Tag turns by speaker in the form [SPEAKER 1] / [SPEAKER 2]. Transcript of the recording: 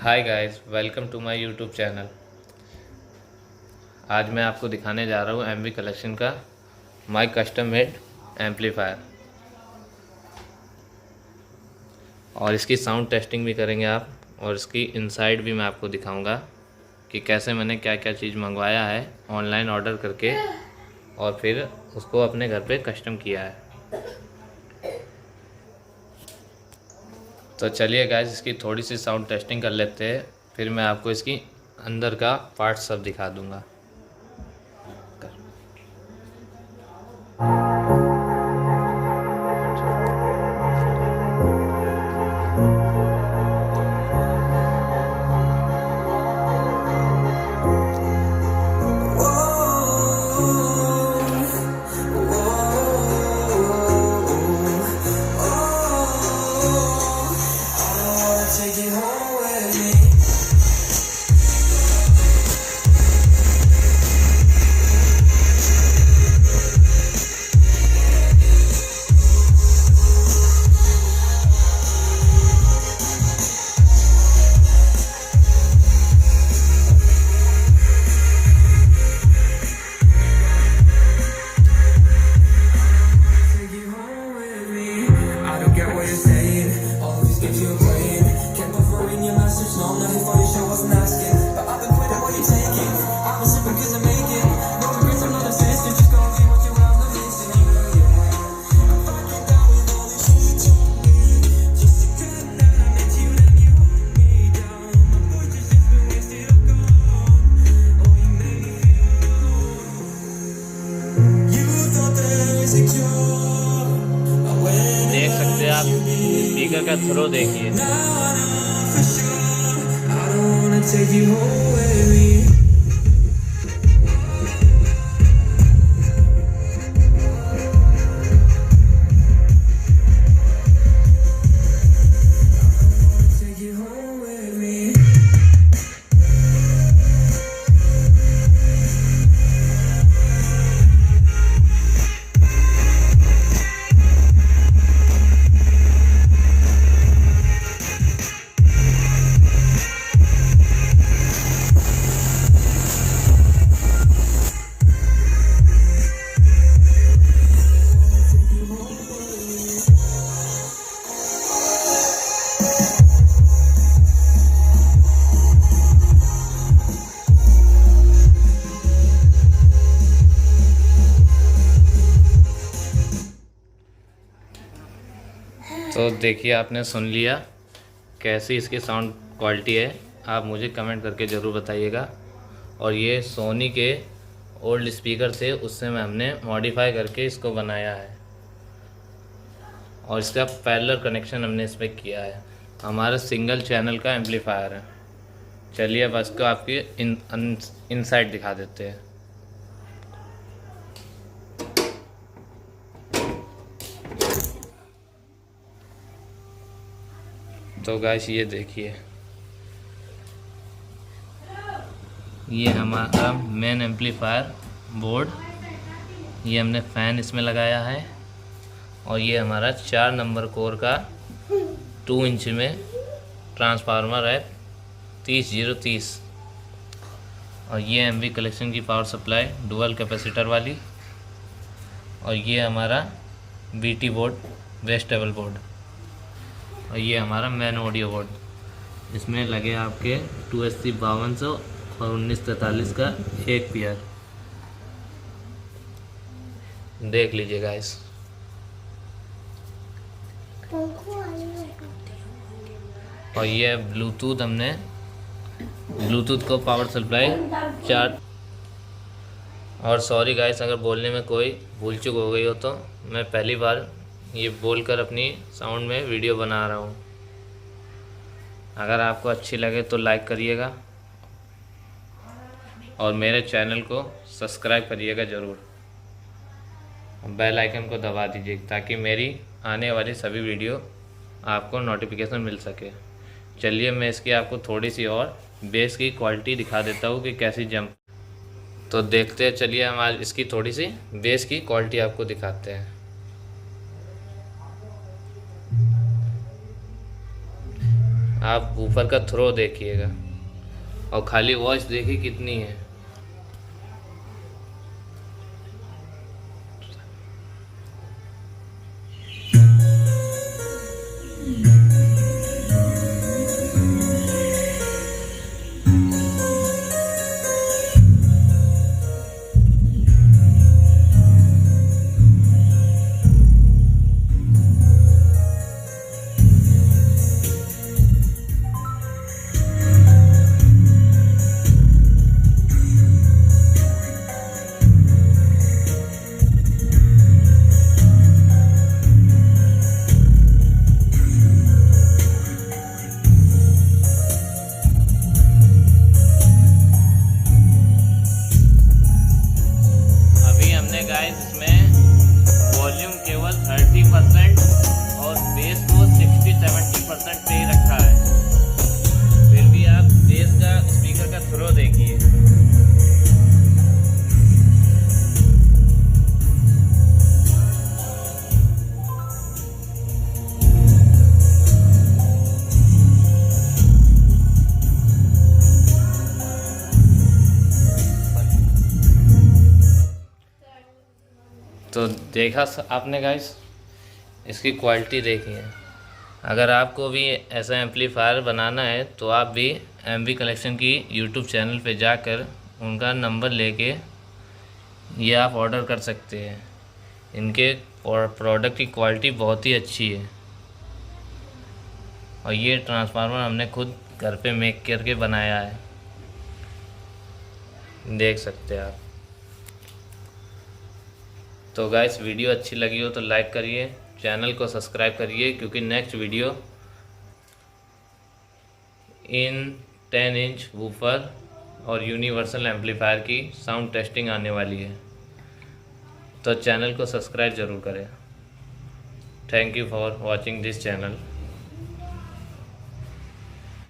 [SPEAKER 1] Hi guys, welcome to my YouTube channel. आज मैं आपको दिखाने जा रहा हूँ एमवी कलेक्शन का माय कस्टम मेड एम्पलीफायर, और इसकी साउंड टेस्टिंग भी करेंगे आप, और इसकी इनसाइड भी मैं आपको दिखाऊंगा कि कैसे मैंने क्या क्या चीज़ मंगवाया है ऑनलाइन ऑर्डर करके और फिर उसको अपने घर पे कस्टम किया है। तो चलिए गाइस, इसकी थोड़ी सी साउंड टेस्टिंग कर लेते हैं, फिर मैं आपको इसकी अंदर का पार्ट सब दिखा दूंगा। देख सकते हैं आप, स्पीकर का थ्रो देखिए। तो देखिए, आपने सुन लिया कैसी इसकी साउंड क्वालिटी है। आप मुझे कमेंट करके ज़रूर बताइएगा। और ये सोनी के ओल्ड स्पीकर थे, उससे मैं हमने मॉडिफाई करके इसको बनाया है, और इसका पैरेलल कनेक्शन हमने इस पर किया है। हमारा सिंगल चैनल का एम्पलीफायर है। चलिए अब इसको आपकी इनसाइड दिखा देते हैं। तो गाइस, ये देखिए, ये हमारा मेन एम्पलीफायर बोर्ड। ये हमने फ़ैन इसमें लगाया है, और ये हमारा 4 नंबर कोर का 2 इंच में ट्रांसफार्मर है 30030। और ये एमवी कलेक्शन की पावर सप्लाई डुअल कैपेसिटर वाली। और ये हमारा बीटी बोर्ड, वेस्टेबल बोर्ड। और ये हमारा मेन ऑडियो बोर्ड। इसमें लगे आपके 280 5200 और 1943 का एक पेयर। देख लीजिए गाइस। और ये ब्लूटूथ, हमने ब्लूटूथ को पावर सप्लाई 4। और सॉरी गाइस, अगर बोलने में कोई भूल चूक हो गई हो तो मैं पहली बार ये बोलकर अपनी साउंड में वीडियो बना रहा हूँ। अगर आपको अच्छी लगे तो लाइक करिएगा, और मेरे चैनल को सब्सक्राइब करिएगा ज़रूर। बेल आइकन को दबा दीजिए ताकि मेरी आने वाली सभी वीडियो आपको नोटिफिकेशन मिल सके। चलिए, मैं इसकी आपको थोड़ी सी और बेस की क्वालिटी दिखा देता हूँ कि कैसी जंप। तो देखते हैं, चलिए हम आज इसकी थोड़ी सी बेस की क्वालिटी आपको दिखाते हैं। आप ऊपर का थ्रो देखिएगा और खाली वॉइस देखिए कितनी है। गाइस इसमें वॉल्यूम केवल 30% और बेस को 60-70% पे ही रखा है। फिर भी आप बेस का स्पीकर का थ्रो देखिए। तो देखा आपने गाइस, इसकी क्वालिटी देखिए। अगर आपको भी ऐसा एम्पलीफायर बनाना है तो आप भी एमवी कलेक्शन की यूट्यूब चैनल पे जाकर उनका नंबर लेके ये आप ऑर्डर कर सकते हैं। इनके प्रोडक्ट की क्वालिटी बहुत ही अच्छी है और ये ट्रांसफार्मर हमने खुद घर पे मेक करके बनाया है, देख सकते हैं आप। तो गाइस वीडियो अच्छी लगी हो तो लाइक करिए, चैनल को सब्सक्राइब करिए, क्योंकि नेक्स्ट वीडियो इन 10 इंच वूफर और यूनिवर्सल एम्पलीफायर की साउंड टेस्टिंग आने वाली है। तो चैनल को सब्सक्राइब ज़रूर करें। Thank you for watching this channel.